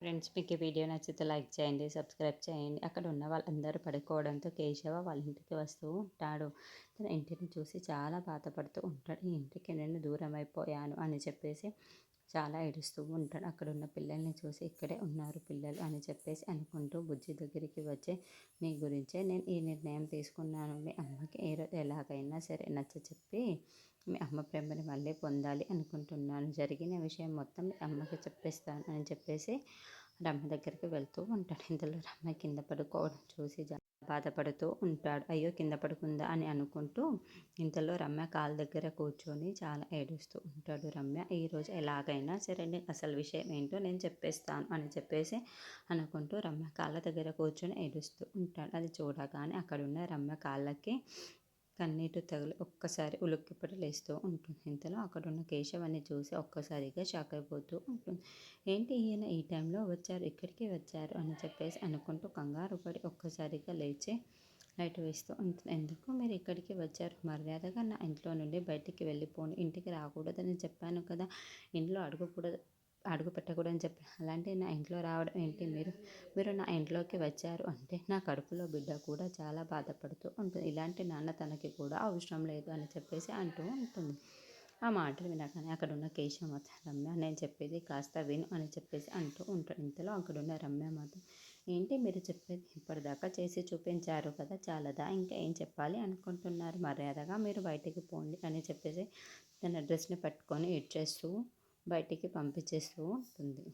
Friends మీకు ఈ video నచ్చితే లైక్ చేయండి, సబ్స్క్రైబ్ చేయండి. అక్కడ ఉన్న వాళ్ళందరూ పడుకోవడంతో కేశవ వాళ్ళ ఇంటికి వస్తూ ఉంటాడు. తన ఇంటిని చూసి చాలా బాధపడుతూ ఉంటాడు. ఈ ఇంటికి నేను దూరం అయిపోయాను అని చెప్పేసి చాలా ఏడుస్తూ ఉంటాడు. అక్కడ ఉన్న పిల్లల్ని చూసి ఇక్కడే ఉన్నారు పిల్లలు అని చెప్పేసి అనుకుంటూ బుజ్జి దగ్గరికి వచ్చి నీ గురించే నేను ఈ నిర్ణయం తీసుకున్నాను. మీ అమ్మకి ఏ రోజు ఎలాగైనా సరే చెప్పి మీ అమ్మ ప్రేమని మళ్ళీ పొందాలి అనుకుంటున్నాను. జరిగిన విషయం మొత్తం మీ అమ్మకి చెప్పేస్తాను అని చెప్పేసి రమ్య దగ్గరికి వెళ్తూ ఉంటాడు. ఇంతలో రమ్య కింద పడుకోవడం చూసి బాధపడుతూ ఉంటాడు. అయ్యో కింద పడుకుందా అని అనుకుంటూ ఇంతలో రమ్య కాళ్ళ దగ్గర కూర్చొని చాలా ఏడుస్తూ ఉంటాడు. రమ్య ఈరోజు ఎలాగైనా సరే అసలు విషయం ఏంటో నేను చెప్పేస్తాను అని చెప్పేసి అనుకుంటూ రమ్య కాళ్ళ దగ్గర కూర్చొని ఏడుస్తూ ఉంటాడు. అది చూడగానే అక్కడున్న రమ్య కాళ్ళకి కన్నీటి తగిలి ఒక్కసారి ఉలిక్కిపడి లేస్తూ ఉంటుంది. ఇంతలో అక్కడున్న కేశవాన్ని చూసి ఒక్కసారిగా షాక్ అయిపోతూ ఉంటుంది. ఏంటి ఈయన ఈ టైంలో వచ్చారు, ఇక్కడికి వచ్చారు అని చెప్పేసి అనుకుంటూ కంగారు పడి ఒక్కసారిగా లేచి లైట్ వేస్తూ ఉంటుంది. ఎందుకు మీరు ఇక్కడికి వచ్చారు? మర్యాదగా నా ఇంట్లో నుండి బయటికి వెళ్ళిపోండి, ఇంటికి రాకూడదని చెప్పాను కదా, ఇంట్లో అడుగు పెట్టకూడదని చెప్పి అలాంటి నా ఇంట్లో రావడం ఏంటి? మీరు నా ఇంట్లోకి వచ్చారు అంటే నా కడుపులో బిడ్డ కూడా చాలా బాధపడుతూ ఉంటుంది. ఇలాంటి నాన్న తనకి కూడా అవసరం లేదు అని చెప్పేసి అంటూ ఉంటుంది. ఆ మాటలు వినగానే అక్కడున్న కేశవ మాత్రం రమ్య నేను చెప్పేది కాస్త విను అని చెప్పేసి అంటూ ఉంటాడు. ఇంతలో అక్కడున్న రమ్య మాత్రం ఏంటి మీరు చెప్పేది? ఇప్పటిదాకా చేసి చూపించారు కదా, చాలదా? ఇంకా ఏం చెప్పాలి అనుకుంటున్నారు? మర్యాదగా మీరు బయటికి పోండి అని చెప్పేసి తన డ్రెస్ని పట్టుకొని ఇచ్చేస్తూ బయటికి పంపించేస్తూ ఉంటుంది.